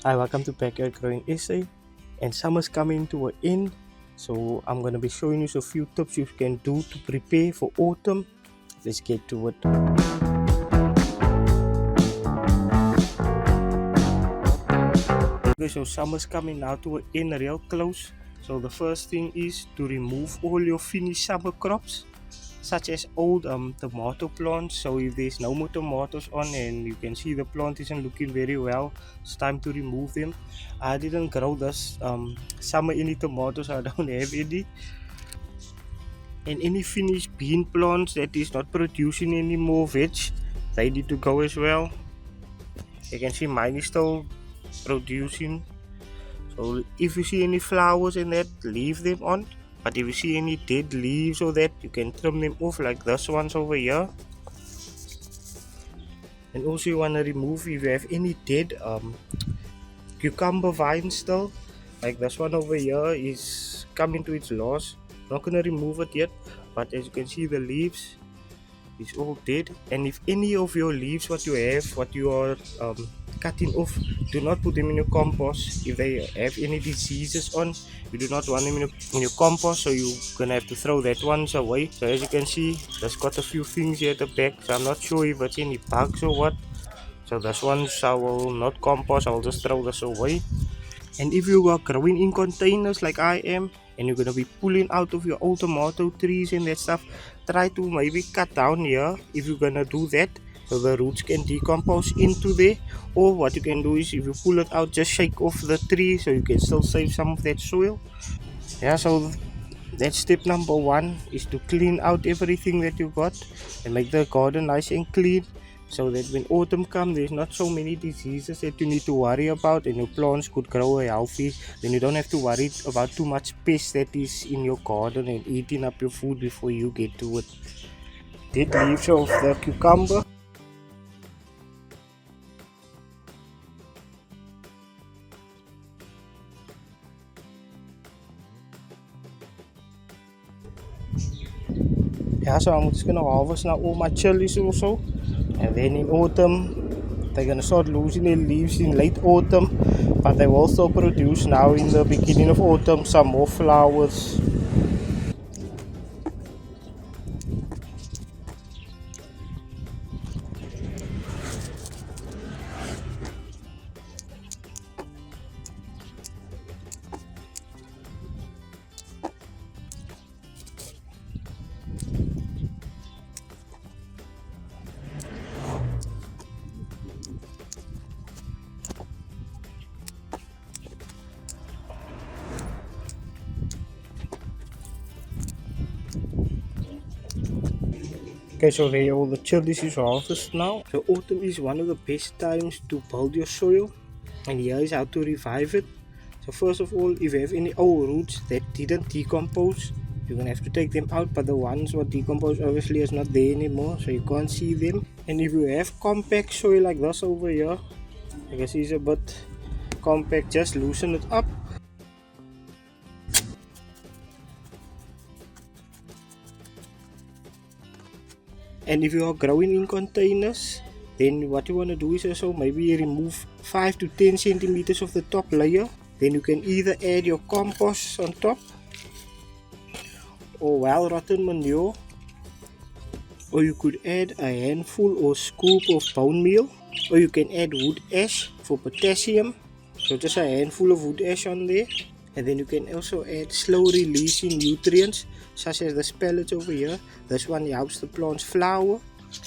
Hi, welcome to Yard GrowingSA, and summer's coming to an end, so I'm gonna be showing you a few tips you can do to prepare for autumn. Let's get to it. Okay, so summer's coming now to an end real close. So the first thing is to remove all your finished summer crops, such as old tomato plants. So if there's no more tomatoes on and you can see the plant isn't looking very well, it's time to remove them. I didn't grow this summer any tomatoes, I don't have any. And any finished bean plants that is not producing any more veg, they need to go as well. You can see mine is still producing. So if you see any flowers in that, leave them on. But if you see any dead leaves or that, you can trim them off like this ones over here. And also you want to remove if you have any dead cucumber vines still. Like this one over here is coming to its loss. Not gonna remove it yet, but as you can see the leaves is all dead. And if any of your leaves what you are cutting off, do not put them in your compost. If they have any diseases on, you do not want them in your compost, so you're gonna have to throw that ones away. So as you can see, there's got a few things here at the back, so I'm not sure if it's any bugs or what. So this ones I will not compost, I will just throw this away. And if you are growing in containers like I am, and you're gonna be pulling out of your old tomato trees and that stuff, try to maybe cut down here if you're gonna do that, so the roots can decompose into there. Or what you can do is, if you pull it out, just shake off the tree so you can still save some of that soil. Yeah, so that's step number one, is to clean out everything that you got and make the garden nice and clean, so that when autumn comes, there's not so many diseases that you need to worry about, and your plants could grow healthy. Then you don't have to worry about too much pest that is in your garden and eating up your food before you get to it. Dead leaves of the cucumber. Yeah, so I'm just gonna harvest now all my chilies also, and then in autumn they're gonna start losing their leaves in late autumn, but they will still produce now in the beginning of autumn some more flowers. Okay, so there all the chilies is harvested now. So autumn is one of the best times to build your soil, and here is how to revive it. So first of all, if you have any old roots that didn't decompose, you're gonna have to take them out, but the ones what decompose obviously is not there anymore, so you can't see them. And if you have compact soil like this over here, I guess it's a bit compact, just loosen it up. And if you are growing in containers, then what you want to do is also maybe remove 5 to 10 centimeters of the top layer. Then you can either add your compost on top, or well rotten manure, or you could add a handful or scoop of bone meal, or you can add wood ash for potassium. So just a handful of wood ash on there. And then you can also add slow releasing nutrients such as the pellets over here. This one helps the plants flower.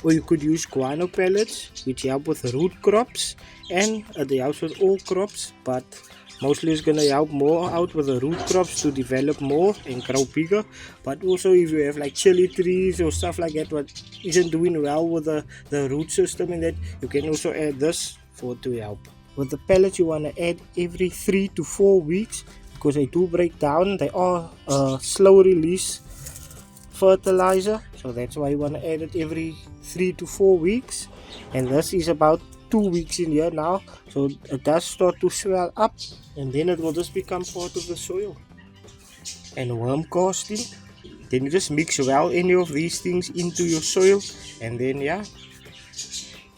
Or you could use guano pellets, which help with root crops, and they help with all crops, but mostly it's gonna help more out with the root crops to develop more and grow bigger. But also if you have like chili trees or stuff like that what isn't doing well with the root system, and that you can also add this for to help. With the pellets you want to add every 3 to 4 weeks, because they do break down. They are slow release fertilizer, so that's why you want to add it every 3 to 4 weeks. And this is about 2 weeks in here now, so it does start to swell up, and then it will just become part of the soil. And worm casting, then you just mix well any of these things into your soil, and then yeah,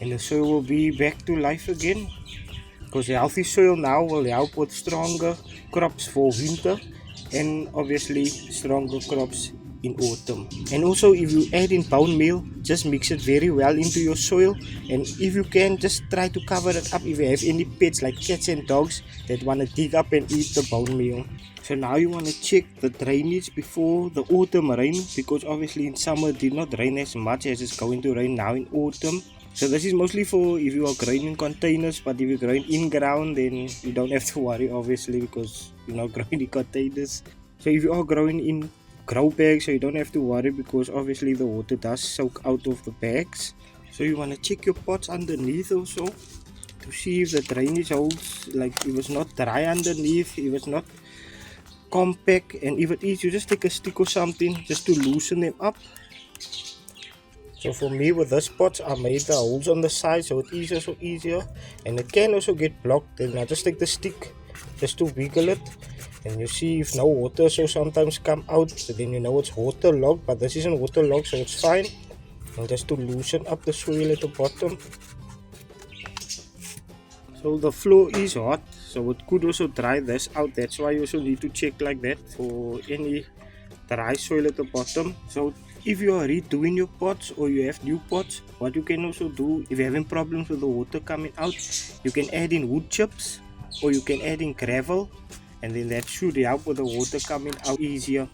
and the soil will be back to life again. because healthy soil now will help with stronger crops for winter and obviously stronger crops in autumn. And also if you add in bone meal, just mix it very well into your soil, and if you can, just try to cover it up if you have any pets like cats and dogs that want to dig up and eat the bone meal. So now you want to check the drainage before the autumn rain, because obviously in summer it did not rain as much as it's going to rain now in autumn. So this is mostly for if you are growing in containers, but if you're growing in ground, then you don't have to worry obviously, because you're not growing in containers. So if you are growing in grow bags, so you don't have to worry, because obviously the water does soak out of the bags. So you want to check your pots underneath also to see if the drainage holds, like if it's not dry underneath, if it's not compact, and if it is, you just take a stick or something just to loosen them up. So for me with this pots, I made the holes on the side so it is also easier, and it can also get blocked. Then I just take the stick just to wiggle it, and you see if no water so sometimes come out, so then you know it's waterlogged, but this isn't waterlogged, so it's fine. And just to loosen up the soil at the bottom. So the floor is hot, so it could also dry this out. That's why you also need to check like that for any dry soil at the bottom. So if you are redoing your pots or you have new pots, what you can also do, if you're having problems with the water coming out, you can add in wood chips or you can add in gravel, and then that should help with the water coming out easier.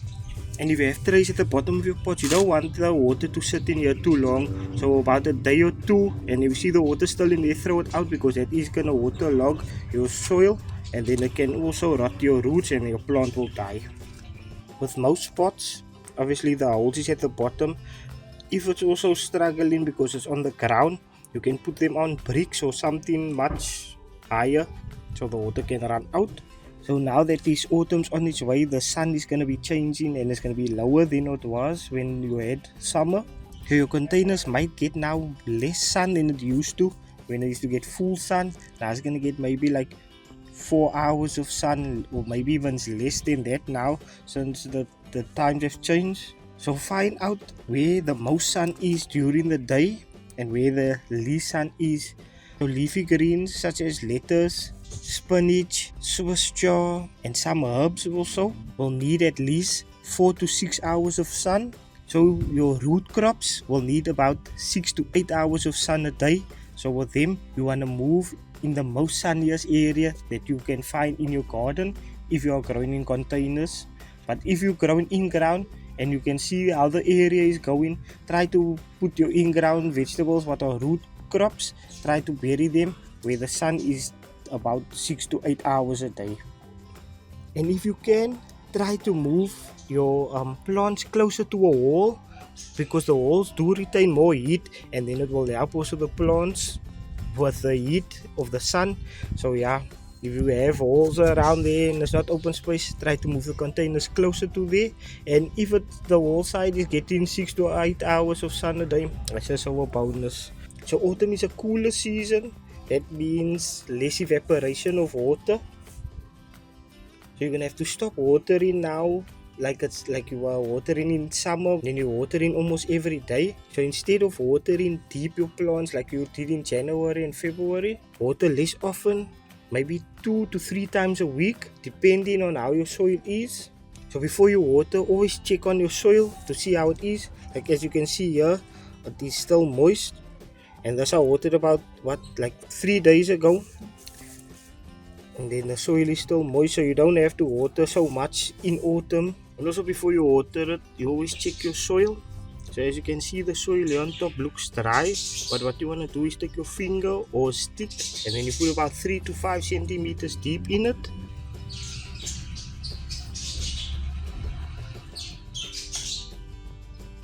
And if you have trays at the bottom of your pot, you don't want the water to sit in here too long. So about a day or two, and if you see the water still in there, throw it out, because that is going to waterlog your soil, and then it can also rot your roots and your plant will die. With most pots, obviously the holes is at the bottom. If it's also struggling because it's on the ground, you can put them on bricks or something much higher so the water can run out. So now that this autumn's on its way, the sun is going to be changing and it's going to be lower than it was when you had summer. So your containers might get now less sun than it used to. When it used to get full sun, now it's going to get maybe like 4 hours of sun, or maybe even less than that now, since the times have changed. So find out where the most sun is during the day and where the least sun is. So leafy greens such as lettuce, spinach, Swiss chard, and some herbs also will need at least 4 to 6 hours of sun. So your root crops will need about 6 to 8 hours of sun a day. So with them, you want to move in the most sunniest area that you can find in your garden if you are growing in containers. But if you're growing in ground and you can see how the area is going, try to put your in-ground vegetables, what are root crops, try to bury them where the sun is about 6 to 8 hours a day. And if you can, try to move your plants closer to a wall, because the walls do retain more heat, and then it will help also the plants with the heat of the sun. So yeah, if you have walls around there and it's not open space, try to move the containers closer to there. And if the wall side is getting 6 to 8 hours of sun a day, that's just our bonus. So autumn is a cooler season. That means less evaporation of water. So you're gonna have to stop watering now, like it's like you are watering in summer, then you're watering almost every day. So instead of watering deep your plants like you did in January and February, water less often, maybe 2 to 3 times a week, depending on how your soil is. So before you water, always check on your soil to see how it is. Like as you can see here, it is still moist, and that's how I watered about like 3 days ago. And then the soil is still moist, so you don't have to water so much in autumn. And also before you water it, you always check your soil. So as you can see, the soil here on top looks dry, but what you want to do is take your finger or stick, and then you put about 3 to 5 centimeters deep in it.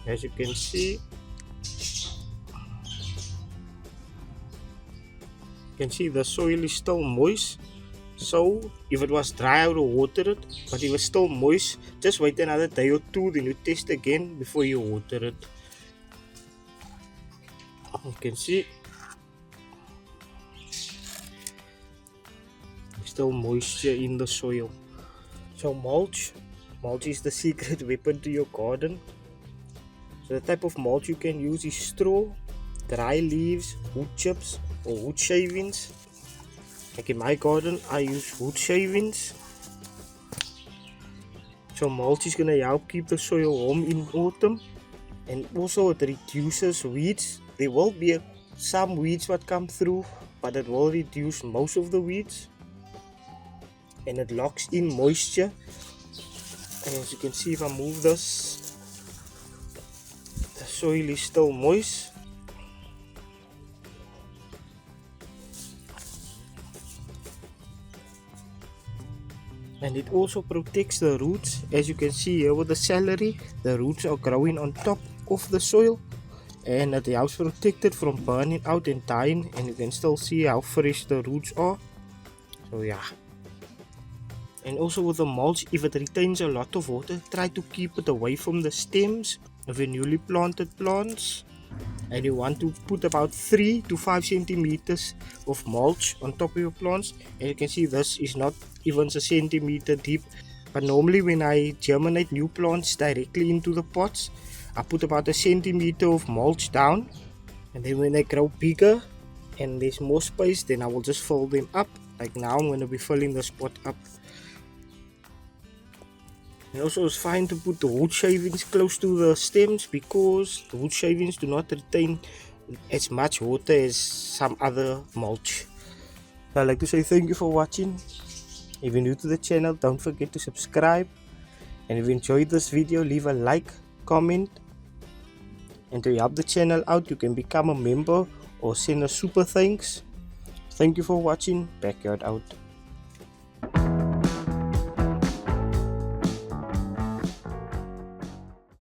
As you can see, the soil is still moist. So if it was dry, I would water it, but if it's still moist, just wait another day or two, then you test again before you water it. You can see still moisture in the soil. So mulch is the secret weapon to your garden. So the type of mulch you can use is straw, dry leaves, wood chips or wood shavings. Like in my garden, I use wood shavings. So mulch is gonna help keep the soil warm in autumn, and also it reduces weeds. There will be some weeds that come through, but it will reduce most of the weeds, and it locks in moisture. And as you can see, if I move this, the soil is still moist. And it also protects the roots. As you can see here with the celery, the roots are growing on top of the soil, and it helps protect it from burning out and dying, and you can still see how fresh the roots are. So yeah. And also with the mulch, if it retains a lot of water, try to keep it away from the stems of your newly planted plants. And you want to put about 3 to 5 centimeters of mulch on top of your plants. And you can see this is not even a centimeter deep, but normally when I germinate new plants directly into the pots, I put about a centimeter of mulch down, and then when they grow bigger and there's more space, then I will just fill them up. Like now I'm going to be filling this pot up. And also it's fine to put the wood shavings close to the stems, because the wood shavings do not retain as much water as some other mulch. I'd like to say thank you for watching. If you're new to the channel, don't forget to subscribe. And if you enjoyed this video, leave a like, comment. And to help the channel out, you can become a member or send a super thanks. Thank you for watching. Backyard out.